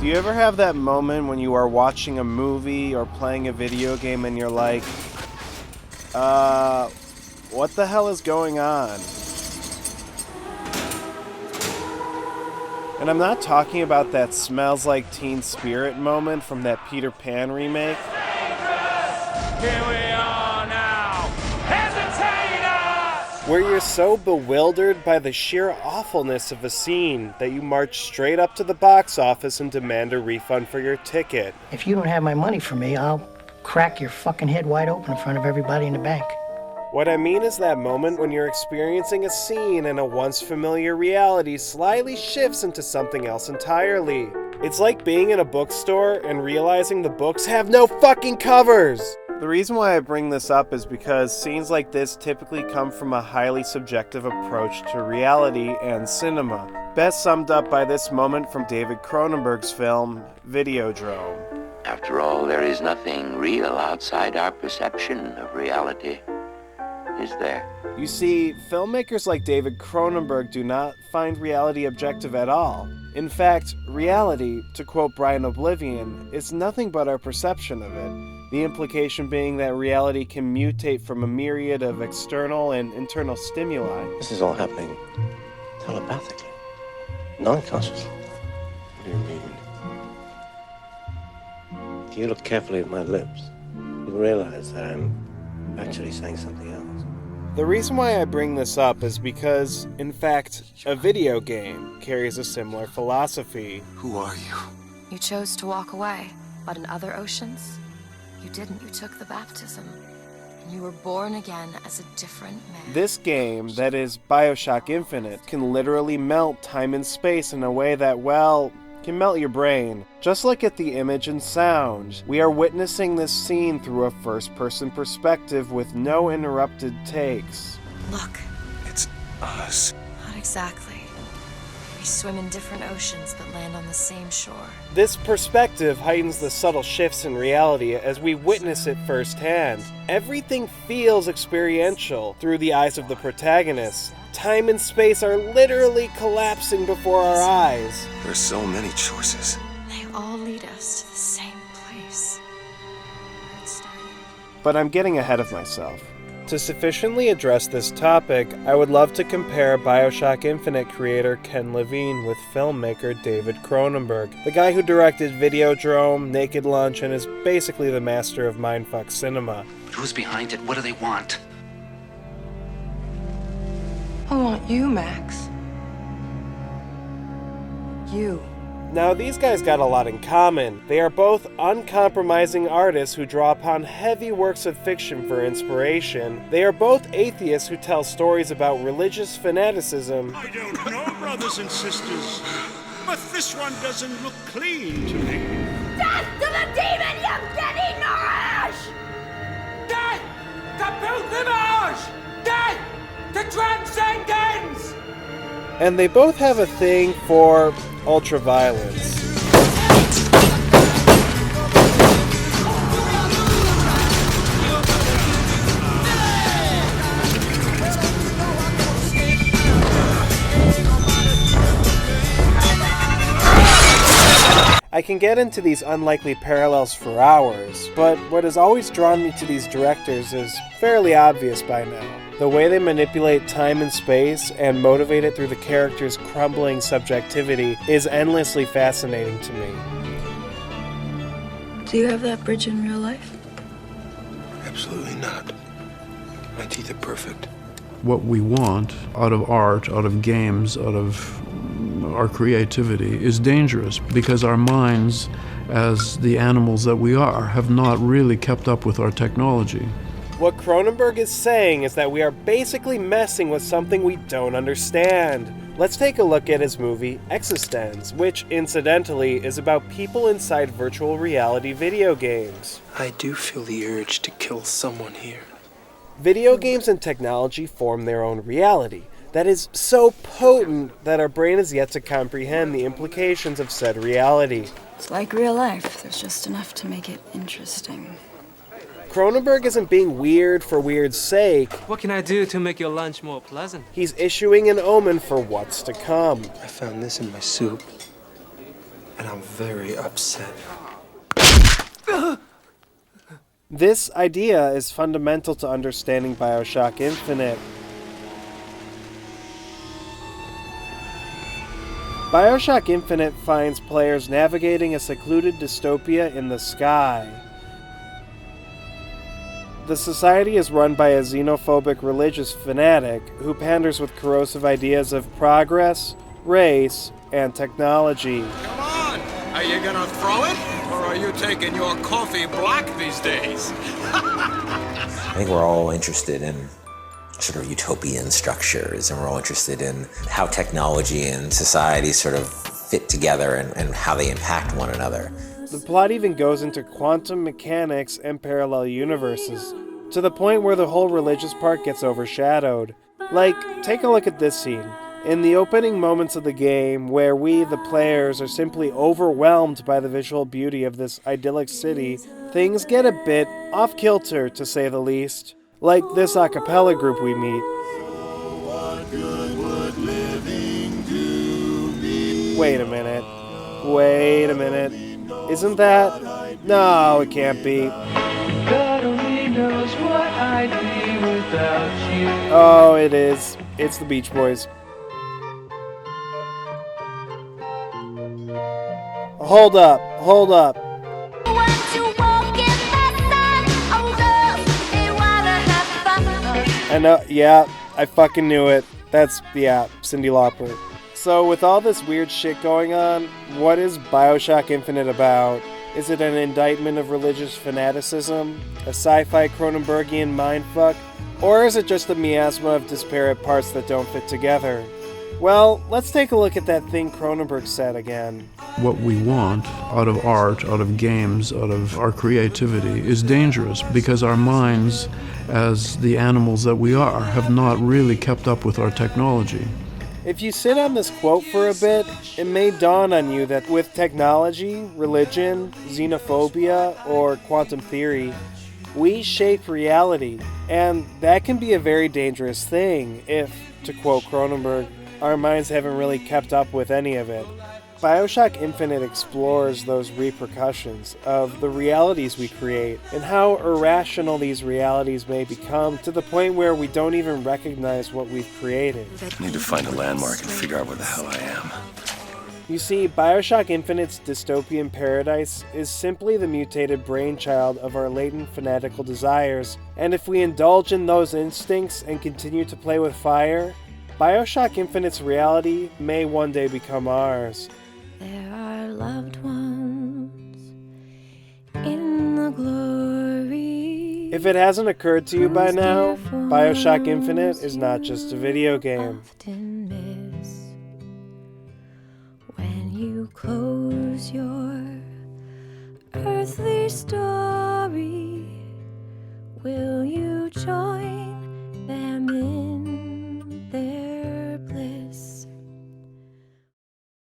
Do you ever have that moment when you are watching a movie or playing a video game and you're like, what the hell is going on? And I'm not talking about that Smells Like Teen Spirit moment from that Peter Pan remake. Here we are now! Hesitators! Where you're so bewildered by the sheer awfulness of a scene that you march straight up to the box office and demand a refund for your ticket. If you don't have my money for me, I'll crack your fucking head wide open in front of everybody in the bank. What I mean is that moment when you're experiencing a scene and a once familiar reality slightly shifts into something else entirely. It's like being in a bookstore and realizing the books have no fucking covers! The reason why I bring this up is because scenes like this typically come from a highly subjective approach to reality and cinema. Best summed up by this moment from David Cronenberg's film, Videodrome. After all, there is nothing real outside our perception of reality, is there? You see, filmmakers like David Cronenberg do not find reality objective at all. In fact, reality, to quote Brian Oblivion, is nothing but our perception of it. The implication being that reality can mutate from a myriad of external and internal stimuli. This is all happening telepathically, non-consciously. What do you mean? If you look carefully at my lips, you'll realize that I'm actually saying something else. The reason why I bring this up is because, in fact, a video game carries a similar philosophy. Who are you? You chose to walk away, but in other oceans, you didn't. You took the baptism, and you were born again as a different man. This game, that is Bioshock Infinite, can literally melt time and space in a way that, well, can melt your brain. Just look at the image and sound. We are witnessing this scene through a first-person perspective with no interrupted takes. Look. It's us. Not exactly. We swim in different oceans but land on the same shore. This perspective heightens the subtle shifts in reality as we witness it firsthand. Everything feels experiential through the eyes of the protagonist. Time and space are literally collapsing before our eyes. There are so many choices. They all lead us to the same place. Where it started. But I'm getting ahead of myself. To sufficiently address this topic, I would love to compare Bioshock Infinite creator Ken Levine with filmmaker David Cronenberg, the guy who directed Videodrome, Naked Lunch, and is basically the master of mindfuck cinema. But who's behind it? What do they want? I want you, Max. You. Now, these guys got a lot in common. They are both uncompromising artists who draw upon heavy works of fiction for inspiration. They are both atheists who tell stories about religious fanaticism. I don't know, brothers and sisters, but this one doesn't look clean to me. Death to the demon, Yevgeny Nourish! Death to Pilgrimage! Death to transcendence! And they both have a thing for ultraviolence. I can get into these unlikely parallels for hours, but what has always drawn me to these directors is fairly obvious by now. The way they manipulate time and space and motivate it through the characters' crumbling subjectivity is endlessly fascinating to me. Do you have that bridge in real life? Absolutely not. My teeth are perfect. What we want out of art, out of games, out of our creativity is dangerous because our minds, as the animals that we are, have not really kept up with our technology. What Cronenberg is saying is that we are basically messing with something we don't understand. Let's take a look at his movie Existence, which, incidentally, is about people inside virtual reality video games. I do feel the urge to kill someone here. Video games and technology form their own reality that is so potent that our brain is yet to comprehend the implications of said reality. It's like real life. There's just enough to make it interesting. Cronenberg isn't being weird for weird's sake. What can I do to make your lunch more pleasant? He's issuing an omen for what's to come. I found this in my soup. And I'm very upset. This idea is fundamental to understanding Bioshock Infinite. Bioshock Infinite finds players navigating a secluded dystopia in the sky. The society is run by a xenophobic religious fanatic who panders with corrosive ideas of progress, race, and technology. Come on! Are you gonna throw it? Or are you taking your coffee black these days? I think we're all interested in sort of utopian structures, and we're all interested in how technology and society sort of fit together and how they impact one another. The plot even goes into quantum mechanics and parallel universes, to the point where the whole religious part gets overshadowed. Like, take a look at this scene. In the opening moments of the game, where we, the players, are simply overwhelmed by the visual beauty of this idyllic city, things get a bit off-kilter, to say the least. Like this a cappella group we meet. Wait a minute. Isn't that? No, it can't be. God only knows what I'd be without you. Oh, it is. It's the Beach Boys. Hold up. I know, yeah, I fucking knew it. That's, yeah, Cyndi Lauper. So with all this weird shit going on, what is Bioshock Infinite about? Is it an indictment of religious fanaticism? A sci-fi Cronenbergian mindfuck? Or is it just a miasma of disparate parts that don't fit together? Well, let's take a look at that thing Cronenberg said again. What we want out of art, out of games, out of our creativity is dangerous because our minds, as the animals that we are, have not really kept up with our technology. If you sit on this quote for a bit, it may dawn on you that with technology, religion, xenophobia, or quantum theory, we shape reality. And that can be a very dangerous thing if, to quote Cronenberg, our minds haven't really kept up with any of it. Bioshock Infinite explores those repercussions of the realities we create and how irrational these realities may become to the point where we don't even recognize what we've created. I need to find a landmark and figure out where the hell I am. You see, Bioshock Infinite's dystopian paradise is simply the mutated brainchild of our latent fanatical desires, and if we indulge in those instincts and continue to play with fire, Bioshock Infinite's reality may one day become ours. There are loved ones in the glory. If it hasn't occurred to you by now, Bioshock Infinite is not just a video game. When you close your earthly store.